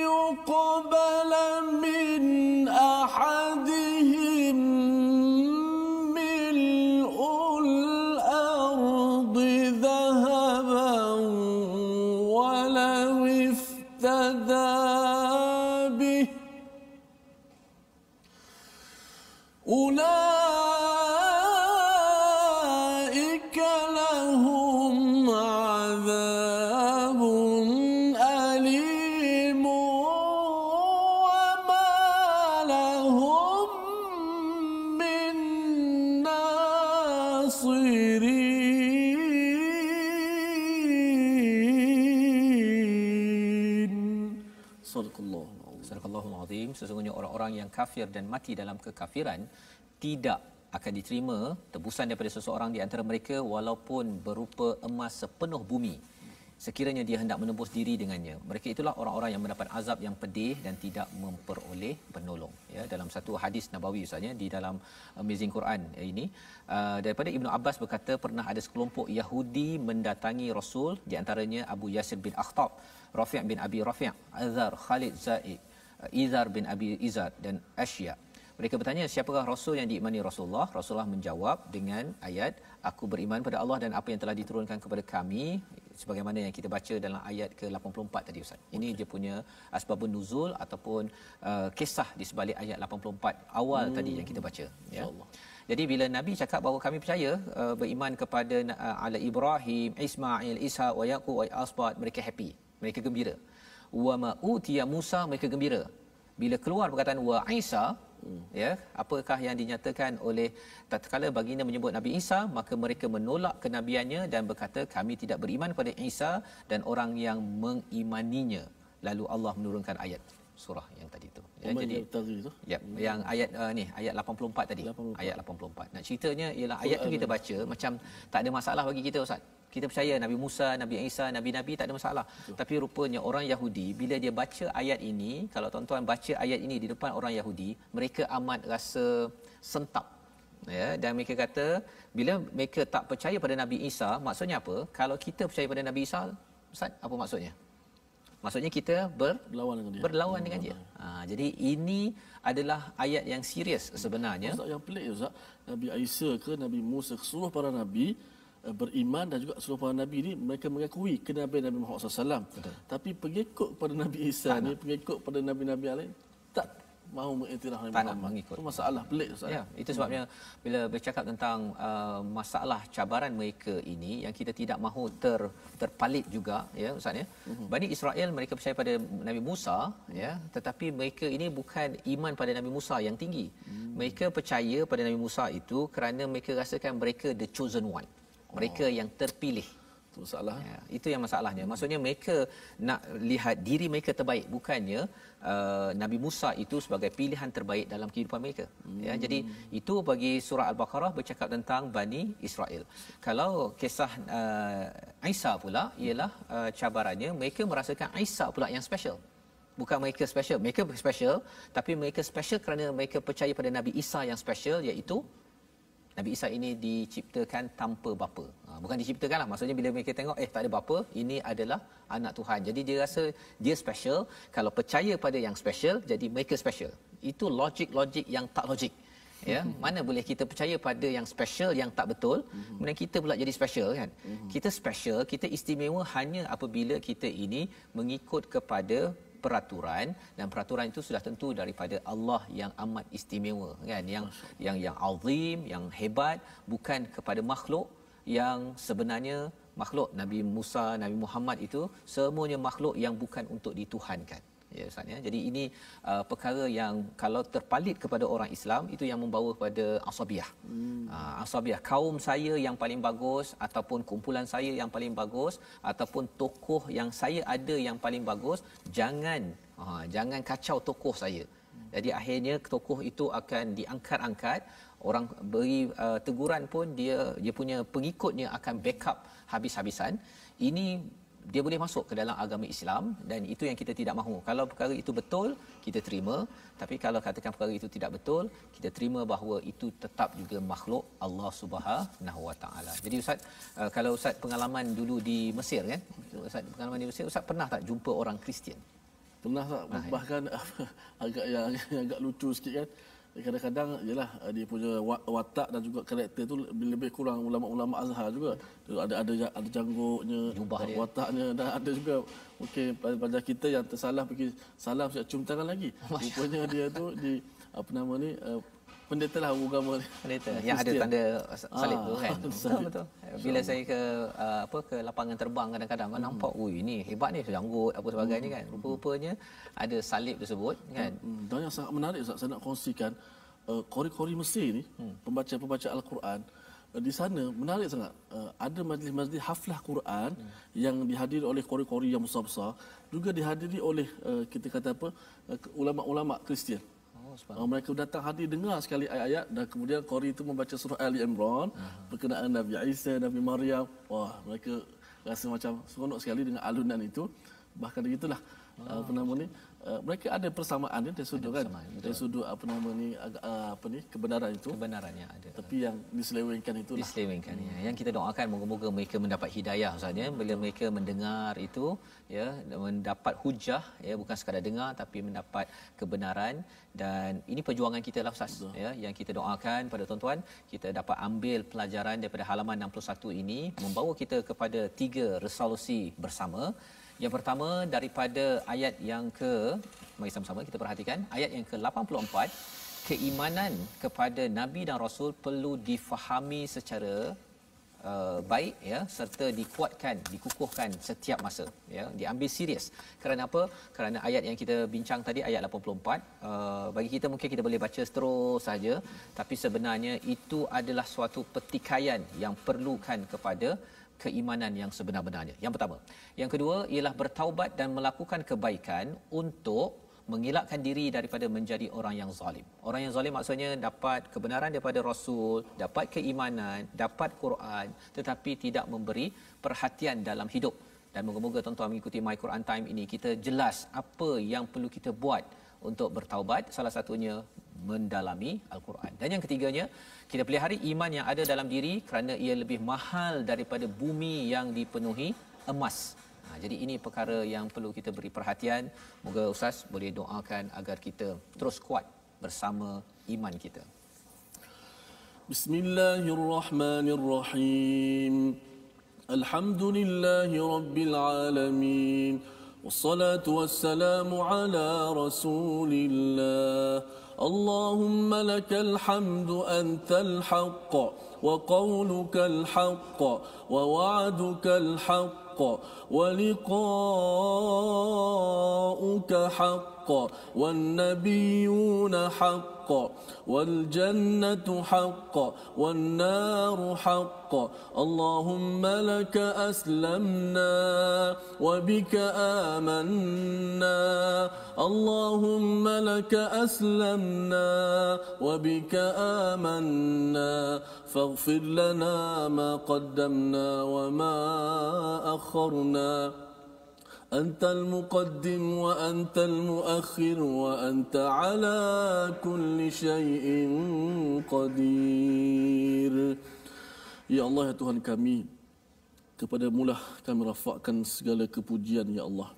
يقبل من أحدهم ملء الأرض ذهبا ولو افتدى به أولئك لهم عذاب أليم وما لهم من ناصرين. صدق الله. Subhanallahul azim. Sesungguhnya orang-orang yang kafir dan mati dalam kekafiran tidak akan diterima tebusan daripada seseorang di antara mereka walaupun berupa emas sepenuh bumi, sekiranya dia hendak menebus diri dengannya. Mereka itulah orang-orang yang mendapat azab yang pedih dan tidak memperoleh penolong. Ya, dalam satu hadis nabawi misalnya di dalam Amazing Quran ini, daripada Ibnu Abbas berkata, pernah ada sekelompok Yahudi mendatangi Rasul, di antaranya Abu Yasir bin Akhtab, Rafi' bin Abi Rafi', Azhar, Khalid Zaid, Izar bin Abi Izar dan Asya. Mereka bertanya, siapakah Rasul yang diimani Rasulullah? Rasulullah menjawab dengan ayat, aku beriman pada Allah dan apa yang telah diturunkan kepada kami, sebagaimana yang kita baca dalam ayat ke-84 tadi Ustaz. Ini dia punya asbabun nuzul ataupun kisah di sebalik ayat 84 awal tadi yang kita baca, ya. Jadi bila Nabi cakap bahawa kami percaya beriman kepada ala Ibrahim, Ismail, Ishaq wa Yaqub wa Asbat, mereka happy, mereka gembira. Wa ma utiya Musa, mereka gembira. Bila keluar perkataan wa Isa, ya, apakah yang dinyatakan oleh tatkala baginda menyebut Nabi Isa, maka mereka menolak kenabiannya dan berkata kami tidak beriman pada Isa dan orang yang mengimaninya. Lalu Allah menurunkan ayat surah yang tadi tu, ya. Jadi ya, yang ayat ni ayat 84 tadi, 84. Ayat 84. Nak ceritanya ialah ayat tu kita baca macam tak ada masalah bagi kita Ustaz. Kita percaya Nabi Musa, Nabi Isa, Nabi-Nabi tak ada masalah. Betul. Tapi rupanya orang Yahudi bila dia baca ayat ini, kalau tuan-tuan baca ayat ini di depan orang Yahudi, mereka amat rasa sentap. Ya, dan mereka kata bila mereka tak percaya pada Nabi Isa, maksudnya apa? Kalau kita percaya pada Nabi Isa, Ustaz, apa maksudnya? Maksudnya kita berlawan dengan dia. Jadi ini adalah ayat yang serius sebenarnya. Ustaz, yang pelik Ustaz, Nabi Isa ke Nabi Musa, seluruh para nabi beriman dan juga seluruh para nabi ni mereka mengakui kenabian Nabi Muhammad SAW. Betul. Tapi pengikut pada Nabi Isa ni, pengikut pada nabi-nabi lain tak mahu mengiktiraf Nabi Muhammad. Itu masalah pelik Ustaz. Ya, itu sebabnya bila bercakap tentang masalah cabaran mereka ini yang kita tidak mahu terpalit juga, ya Ustaz, ya. Bani Israel mereka percaya pada Nabi Musa, ya, tetapi mereka ini bukan iman pada Nabi Musa yang tinggi. Mereka percaya pada Nabi Musa itu kerana mereka rasakan mereka the chosen one. Mereka yang terpilih. Itu masalah. Ya, itu yang masalahnya. Maksudnya mereka nak lihat diri mereka terbaik, bukannya Nabi Musa itu sebagai pilihan terbaik dalam kehidupan mereka. Ya, jadi itu bagi surah Al-Baqarah bercakap tentang Bani Israel. Kalau kisah Isa pula ialah cabarannya mereka merasakan Isa pula yang special. Bukan mereka special, mereka special, tapi mereka special kerana mereka percaya pada Nabi Isa yang special, iaitu Nabi Isa ini diciptakan tanpa bapa. Bukan diciptakanlah, maksudnya bila mereka tengok tak ada bapa, ini adalah anak Tuhan. Jadi dia rasa dia special. Kalau percaya pada yang special, jadi mereka special. Itu logik yang tak logik. Ya, mana boleh kita percaya pada yang special yang tak betul, kemudian kita pula jadi special, kan? Kita special, kita istimewa hanya apabila kita ini mengikut kepada peraturan, dan peraturan itu sudah tentu daripada Allah yang amat istimewa, kan, yang azim, yang hebat, bukan kepada makhluk yang sebenarnya makhluk. Nabi Musa, Nabi Muhammad itu semuanya makhluk yang bukan untuk dituhankan, ya Ustaz, ya. Jadi ini perkara yang kalau terpalit kepada orang Islam, itu yang membawa kepada asabiah. Asabiah, kaum saya yang paling bagus, ataupun kumpulan saya yang paling bagus, ataupun tokoh yang saya ada yang paling bagus, jangan kacau tokoh saya. Jadi akhirnya tokoh itu akan diangkat-angkat, orang beri teguran pun dia punya pengikutnya akan backup habis-habisan. Ini dia boleh masuk ke dalam agama Islam, dan itu yang kita tidak mahu. Kalau perkara itu betul, kita terima, tapi kalau katakan perkara itu tidak betul, kita terima bahawa itu tetap juga makhluk Allah Subhanahu Wa Taala. Jadi Ustaz, kalau Ustaz pengalaman dulu di Mesir kan? Ustaz pengalaman di Mesir, Ustaz pernah tak jumpa orang Kristian? Pernah tak? Bahkan agak lucu sikit kan. Kadang-kadang yalah dia punya watak dan juga karakter tu lebih kurang ulama-ulama Azhar juga. Ada janggutnya, wataknya, dan ada juga mungkin pelajar kita yang tersalah pergi salam siap cium tangan lagi. Rupanya dia tu di apa nama ni pendeta lah agama ni. Pendeta yang ada tanda salib tu kan. Betul. Bila saya ke lapangan terbang kadang-kadang nampak ini hebat ni janggut apa sebagainya kan. Rupa-rupanya ada salib tersebut kan. Dan yang sangat menarik Ustaz, saya nak kongsikan kori-kori Mesir ni, pembaca Al-Quran di sana menarik sangat. Ada majlis-majlis haflah Quran yang dihadiri oleh kori-kori yang besar-besar, juga dihadiri oleh kita kata ulama-ulama Kristian. Mereka datang hadir dengar sekali ayat-ayat, dan kemudian qari itu membaca surah Ali Imran berkenaan Nabi Isa, Nabi Maryam. Wah, mereka rasa macam seronok sekali dengan alunan itu. Bahkan begitulah apa nama ni, mereka ada persamaan dari sudut kan, dari sudut kebenaran itu, kebenarannya ada, tapi yang diselewengkan itulah diselewengkan ya. Yang kita doakan moga-moga mereka mendapat hidayah Ustaz ya, bila mereka mendengar itu ya, mendapat hujah ya, bukan sekadar dengar tapi mendapat kebenaran. Dan ini perjuangan kita lah Ustaz ya, yang kita doakan pada tuan-tuan kita dapat ambil pelajaran daripada halaman 61 ini, membawa kita kepada 3 resolusi bersama. Yang pertama daripada ayat yang mari sama-sama kita perhatikan ayat yang ke-84, keimanan kepada nabi dan rasul perlu difahami secara baik ya, serta dikuatkan, dikukuhkan setiap masa ya, diambil serius. Kerana apa? Kerana ayat yang kita bincang tadi ayat 84, bagi kita mungkin kita boleh baca terus saja, tapi sebenarnya itu adalah suatu petikaian yang perlukan kepada keimanan yang sebenar-benarnya. Yang pertama. Yang kedua ialah bertaubat dan melakukan kebaikan untuk mengelakkan diri daripada menjadi orang yang zalim. Orang yang zalim maksudnya dapat kebenaran daripada Rasul, dapat keimanan, dapat Quran, tetapi tidak memberi perhatian dalam hidup. Dan moga-moga tuan-tuan mengikuti My Quran Time ini, kita jelas apa yang perlu kita buat untuk bertaubat. Salah satunya mendalami Al-Quran. Dan yang ketiganya, kita pelihara iman yang ada dalam diri kerana ia lebih mahal daripada bumi yang dipenuhi emas. Jadi ini perkara yang perlu kita beri perhatian. Moga Ustaz boleh doakan agar kita terus kuat bersama iman kita. Bismillahirrahmanirrahim. Alhamdulillahi rabbil alamin. Wassalatu wassalamu ala Rasulillah. Allahumma lakal hamdu antal haqq wa qawlukal haqq wa wa'dukal haqq ولقاؤك حق والنبيون حق والجنة حق والنار حق اللهم لك أسلمنا وبك آمنا اللهم لك أسلمنا وبك آمنا فاغفر لنا ما قدمنا وما أخرنا أنت المقدم وأنت المؤخر وأنت على كل شيء قدير. Ya Allah, ya Tuhan kami, kepadamu-lah kami rafakkan segala kepujian ya Allah.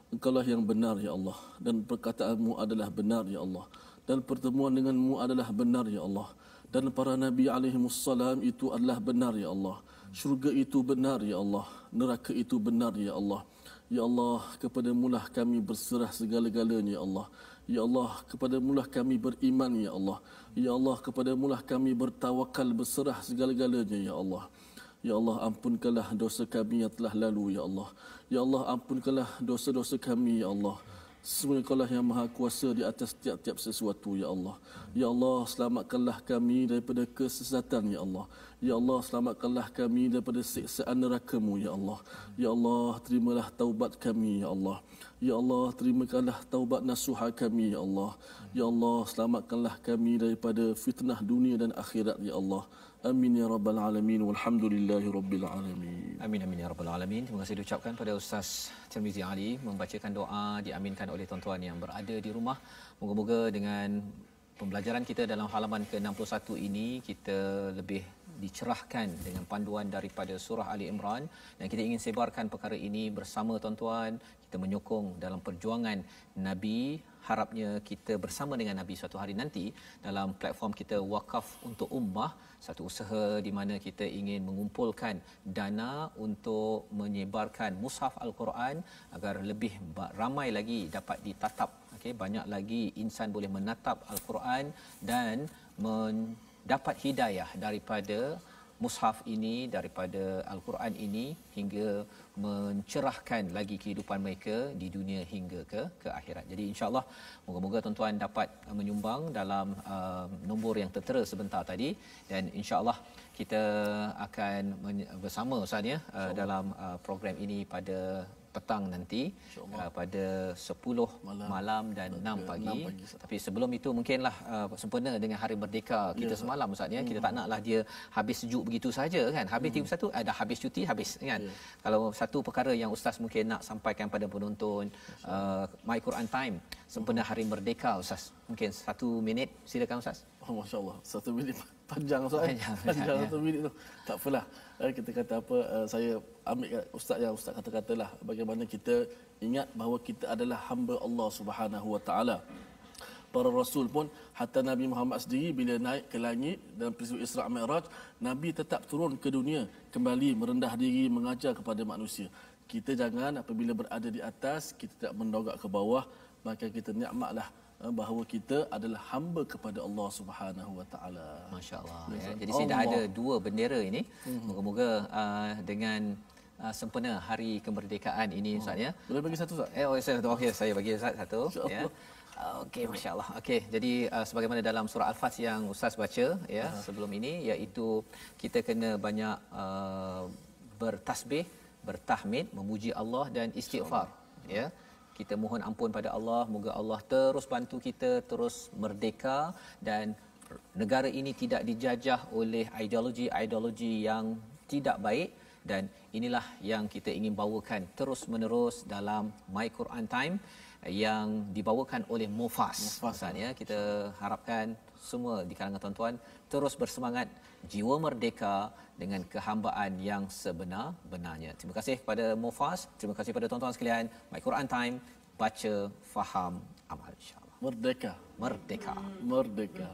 Engkaulah yang benar ya Allah, dan perkataanmu adalah benar ya Allah, dan pertemuan denganmu adalah benar ya Allah, dan para nabi alaihimussalam itu adalah benar ya Allah. Syurga itu benar ya Allah, neraka itu benar ya Allah. Ya Allah, kepadamu-lah kami berserah segala-galanya ya Allah. Ya Allah, kepadamu-lah kami beriman ya Allah. Ya Allah, kepadamu-lah kami bertawakal berserah segala-galanya ya Allah. Ya Allah, ampunkanlah dosa kami yang telah lalu ya Allah. Ya Allah, ampunkanlah dosa-dosa kami ya Allah. Semuanya Engkau lah yang maha kuasa di atas tiap-tiap sesuatu ya Allah. Ya Allah, selamatkanlah kami daripada kesesatan ya Allah. Ya Allah, selamatkanlah kami daripada siksaan neraka-Mu ya Allah. Ya Allah, terimalah taubat kami ya Allah. Ya Allah, terimakanlah taubat nasuha kami ya Allah. Ya Allah, selamatkanlah kami daripada fitnah dunia dan akhirat ya Allah. Amin ya rabbal alamin walhamdulillahi rabbil alamin. Amin amin ya rabbal alamin. Terima kasih diucapkan pada Ustaz Tirmizi Ali membacakan doa diaminkan oleh tuan-tuan yang berada di rumah. Moga-moga dengan pembelajaran kita dalam halaman ke-61 ini kita lebih dicerahkan dengan panduan daripada surah Ali Imran, dan kita ingin sebarkan perkara ini bersama tuan-tuan. Kita menyokong dalam perjuangan Nabi. Harapnya kita bersama dengan Nabi suatu hari nanti dalam platform kita Wakaf untuk Ummah, satu usaha di mana kita ingin mengumpulkan dana untuk menyebarkan mushaf Al-Quran agar lebih ramai lagi dapat ditatap. Okey, banyak lagi insan boleh menatap Al-Quran dan mendapat hidayah daripada mushaf ini, daripada Al-Quran ini, hingga mencerahkan lagi kehidupan mereka di dunia hingga ke akhirat. Jadi insya-Allah moga-moga tuan-tuan dapat menyumbang dalam nombor yang tertera sebentar tadi, dan insya-Allah kita akan bersama Ustaz ya dalam program ini pada petang nanti pada 10 malam dan 6 pagi. Tapi sebelum itu mungkinlah sempena dengan Hari Merdeka kita semalam Ustaz ya. Kita tak naklah dia habis sejuk begitu saja kan. Habis 31 dah habis cuti habis kan. Kalau satu perkara yang Ustaz mungkin nak sampaikan pada penonton My Quran Time sempena Hari Merdeka Ustaz. Mungkin 1 minit, silakan Ustaz. Oh, masya-Allah. 1 minit panjang Ustaz. Panjang 1 minit tu. Tak apalah. Kita kata apa, saya ambil ustaz yang ustaz kata-katalah bagaimana kita ingat bahawa kita adalah hamba Allah Subhanahu Wa Taala. Para rasul pun, hatta Nabi Muhammad sendiri bila naik ke langit dalam peristiwa Isra' Mi'raj, Nabi tetap turun ke dunia, kembali merendah diri mengajar kepada manusia. Kita jangan apabila berada di atas kita tidak mendongak ke bawah, maka kita nikmatlah bahawa kita adalah hamba kepada Allah Subhanahu Wa Taala. Masya-Allah ya. Jadi saya dah ada 2 bendera ini. Moga-moga dengan sempena Hari Kemerdekaan ini Ustaz ya. Boleh bagi satu Ustaz? Okey, saya bagi Ustaz satu ya. Okey, masya-Allah. Okey, jadi sebagaimana dalam surah Al-Fat yang Ustaz baca ya sebelum ini, iaitu kita kena banyak bertasbih, bertahmid, memuji Allah dan istighfar ya. Kita mohon ampun pada Allah, moga Allah terus bantu kita terus merdeka dan negara ini tidak dijajah oleh ideologi-ideologi yang tidak baik, dan inilah yang kita ingin bawakan terus menerus dalam My Quran Time yang dibawakan oleh Mufas. Ya, kita harapkan semua di kalangan tuan-tuan terus bersemangat, jiwa merdeka dengan kehambaan yang sebenar-benarnya. Terima kasih kepada Mufas, terima kasih kepada tuan-tuan sekalian. My Quran Time, baca, faham, amal, insya-Allah. Merdeka. Merdeka. Merdeka.